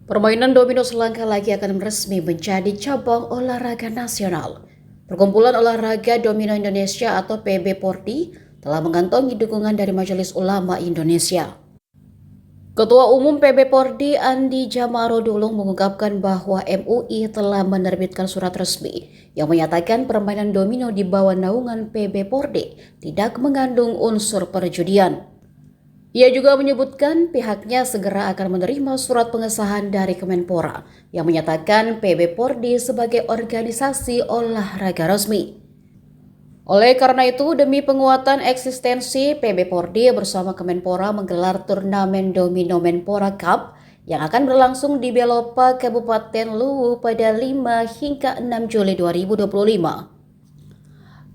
Permainan domino selangkah lagi akan resmi menjadi cabang olahraga nasional. Perkumpulan Olahraga Domino Indonesia atau PB Pordi telah mengantongi dukungan dari Majelis Ulama Indonesia. Ketua Umum PB Pordi Andi Jamarudulung mengungkapkan bahwa MUI telah menerbitkan surat resmi yang menyatakan permainan domino di bawah naungan PB Pordi tidak mengandung unsur perjudian. Ia juga menyebutkan pihaknya segera akan menerima surat pengesahan dari Kemenpora yang menyatakan PB Pordi sebagai organisasi olahraga resmi. Oleh karena itu, demi penguatan eksistensi, PB Pordi bersama Kemenpora menggelar turnamen Domino Menpora Cup yang akan berlangsung di Belopa, Kabupaten Luwu pada 5 hingga 6 Juli 2025.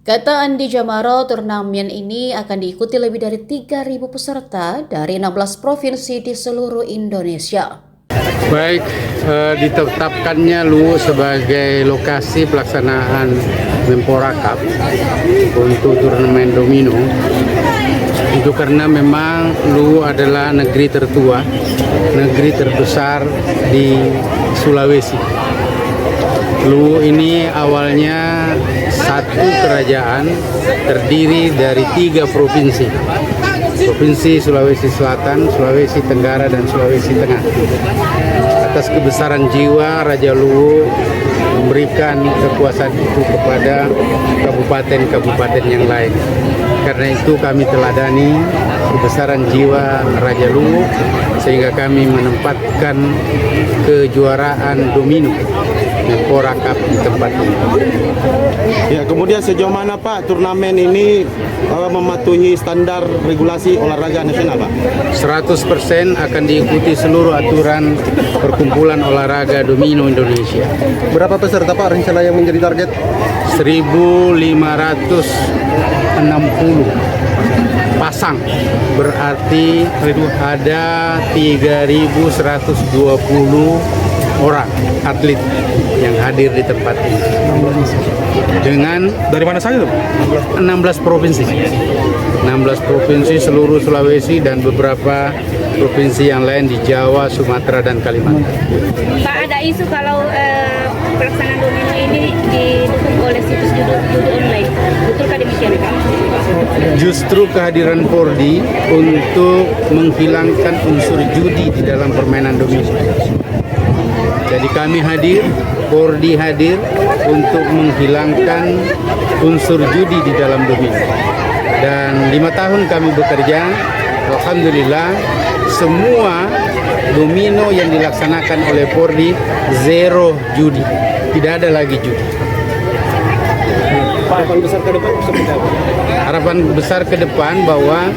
Kata Andi Jamaro, turnamen ini akan diikuti lebih dari 3.000 peserta dari 16 provinsi di seluruh Indonesia. Baik, ditetapkannya Luwu sebagai lokasi pelaksanaan Menpora Cup untuk turnamen domino itu karena memang Luwu adalah negeri tertua, negeri terbesar di Sulawesi. Luwu ini awalnya satu kerajaan terdiri dari 3 provinsi. Provinsi Sulawesi Selatan, Sulawesi Tenggara, dan Sulawesi Tengah. Atas kebesaran jiwa, Raja Luwu memberikan kekuasaan itu kepada kabupaten-kabupaten yang lain. Karena itu kami teladani kebesaran jiwa Raja Luwu sehingga kami menempatkan kejuaraan domino Menpora Cup di tempat ini. Ya, kemudian sejauh mana Pak turnamen ini mematuhi standar regulasi olahraga nasional Pak? 100% akan diikuti seluruh aturan Perkumpulan Olahraga Domino Indonesia. Berapa peserta Pak rencana yang menjadi target? 1.560 pasang, berarti ada 3.120 orang atlet yang hadir di tempat ini. Dengan Dari mana saja tuh? 16 provinsi. 16 provinsi seluruh Sulawesi dan beberapa provinsi yang lain di Jawa, Sumatera, dan Kalimantan. Pak, ada isu kalau pelaksanaan domino ini didukung oleh situs judi online. Betulkah demikian Pak? Justru kehadiran Pordi untuk menghilangkan unsur judi di dalam permainan domino. Jadi kami hadir, Pordi hadir untuk menghilangkan unsur judi di dalam domino. Dan 5 tahun kami bekerja, alhamdulillah semua domino yang dilaksanakan oleh Pordi zero judi, tidak ada lagi judi. Harapan besar ke depan seperti apa? Harapan besar ke depan bahwa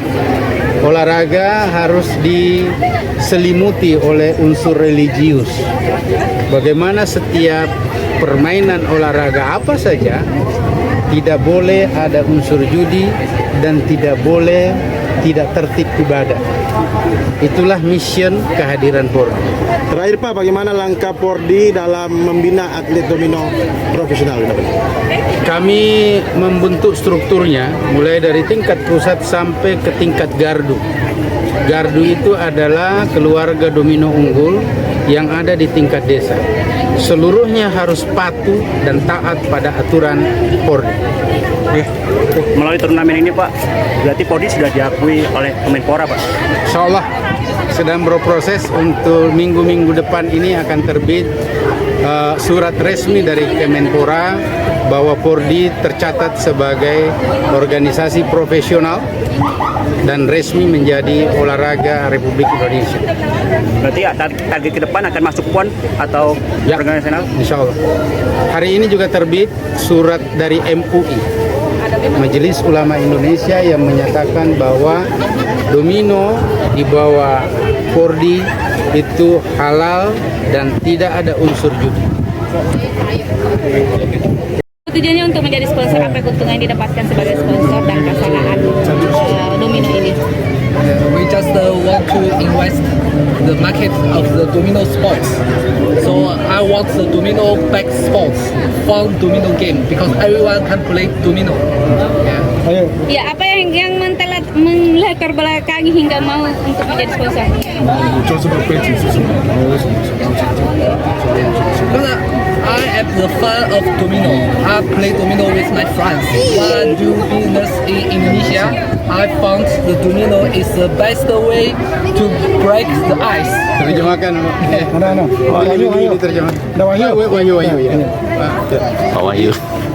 olahraga harus diselimuti oleh unsur religius. Bagaimana setiap permainan olahraga apa saja tidak boleh ada unsur judi dan tidak boleh tidak tertib ibadah. Itulah mission kehadiran Pordi. Terakhir Pak, bagaimana langkah Pordi dalam membina atlet domino profesional? Kami membentuk strukturnya mulai dari tingkat pusat sampai ke tingkat gardu. Gardu itu adalah keluarga domino unggul yang ada di tingkat desa. Seluruhnya harus patuh dan taat pada aturan Pordi. Melalui turnamen ini Pak, berarti Pordi sudah diakui oleh Kemenpora Pak? Insya Allah sedang berproses untuk minggu-minggu depan ini akan terbit surat resmi dari Kemenpora bahwa Pordi tercatat sebagai organisasi profesional dan resmi menjadi olahraga Republik Indonesia. Berarti target ke depan akan masuk PON atau organisasi nasional? Insya Allah. Hari ini juga terbit surat dari MUI, Majelis Ulama Indonesia, yang menyatakan bahwa domino di bawah Pordi itu halal dan tidak ada unsur judi. Tujuannya untuk menjadi sponsor, apa keuntungan yang didapatkan sebagai sponsor dan pelaksanaan domino ini? We just want to invest the market of the domino sports. So I want the domino back sports, fun domino game because everyone can play domino. Ya, apa yang melatar belakangi hingga mau untuk menjadi sponsor? Because I am the fan of domino. I play domino with my friends. When I do business in Indonesia, I found the domino is the best way to break the ice. Terjemahkan. Wahyu diterjemahkan. Wahyu ya. Pak Wahyu.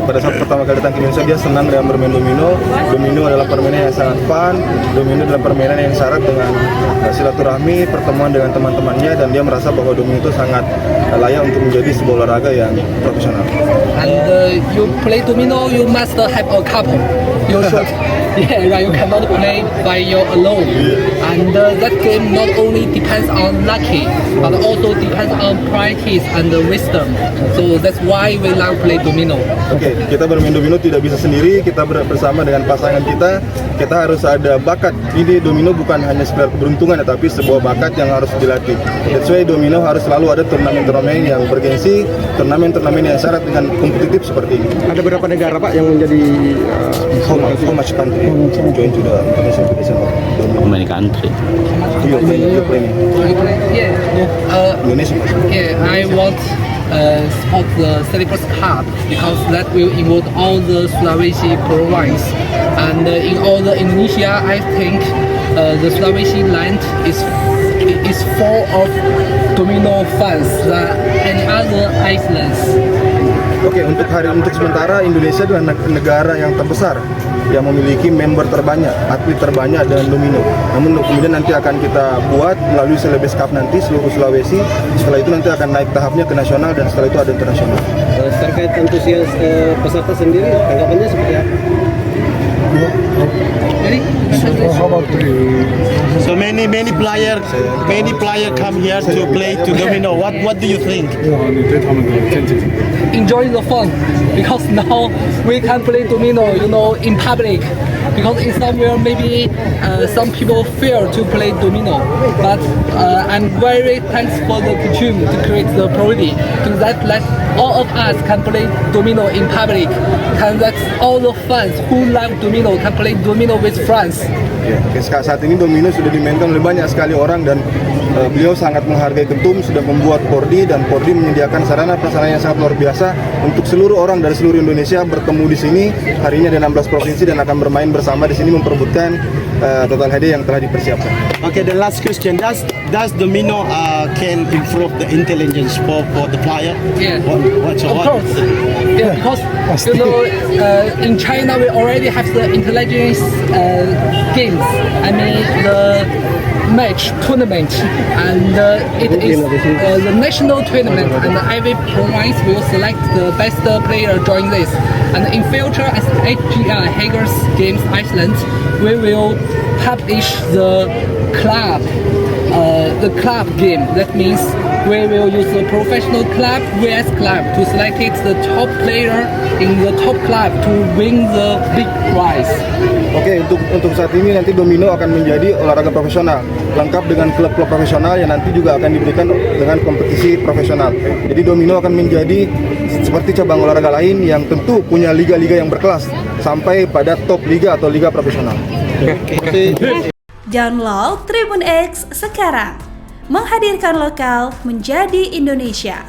Pada saat pertama kali datang ke Indonesia, dia senang dengan bermain domino. Domino adalah permainan yang sangat fun. Domino adalah permainan yang syarat dengan silaturahmi, pertemuan dengan teman-temannya, dan dia merasa bahwa domino itu sangat layak untuk menjadi sebuah olahraga yang profesional. And you play domino, you must have a couple. You should, right. You cannot play by your alone. And that game not only depends on lucky, but also depends on practice and wisdom. So that's why we love play domino. Oke, kita bermain domino tidak bisa sendiri, kita bersama dengan pasangan kita. Kita harus ada bakat. Ini domino bukan hanya sekedar keberuntungan, tetapi sebuah bakat yang harus dilatih. That's why domino harus selalu ada turnamen-turnamen yang bergengsi, turnamen-turnamen yang syarat dengan kompetitif seperti ini. Ada beberapa negara Pak yang menjadi How much country join to the Indonesian Federation of Domino? How many country? You playing Indonesia. Yeah, I want support the Celebus Cup because that will involve all the Sulawesi province. And in all the Indonesia, I think the Sulawesi land is full of domino fans than any other islands. Oke, untuk sementara Indonesia adalah negara yang terbesar yang memiliki member terbanyak, atlet terbanyak dengan domino. Namun kemudian nanti akan kita buat melalui Celebes Cup nanti seluruh Sulawesi. Setelah itu nanti akan naik tahapnya ke nasional dan setelah itu ada internasional. terkait antusias peserta sendiri, tanggapannya seperti apa? So many player come here to play to domino. What do you think? Enjoy the fun because now we can play domino, in public. Because in somewhere maybe some people fear to play domino, but I'm very thankful for the Kuchum to create the priority to that let all of us can play domino in public, and that all the fans who love domino can play domino with friends. Ya, saat ini domino sudah dimainkan oleh banyak sekali orang dan beliau sangat menghargai Ketum, sudah membuat Pordi dan Pordi menyediakan sarana-prasarana yang sangat luar biasa untuk seluruh orang dari seluruh Indonesia bertemu di sini. Hari ini ada 16 provinsi dan akan bermain bersama di sini memperebutkan total hadiah yang telah dipersiapkan. Okay, the last question: Does domino can improve the intelligence for the player? Yeah, What's of course. Yeah, because in China we already have the intelligence games. I mean the match tournament, and it is the national tournament, and every province will select the best player join this. And in future, as HGI Hager's Games Iceland, we will publish the club game. That means we will use the professional club vs club to select the top player in the top club to win the big prize. Oke, untuk saat ini nanti domino akan menjadi olahraga profesional, lengkap dengan klub-klub profesional yang nanti juga akan diberikan dengan kompetisi profesional. Jadi domino akan menjadi seperti cabang olahraga lain yang tentu punya liga-liga yang berkelas sampai pada top liga atau liga profesional. Download Tribun X sekarang, menghadirkan lokal menjadi Indonesia.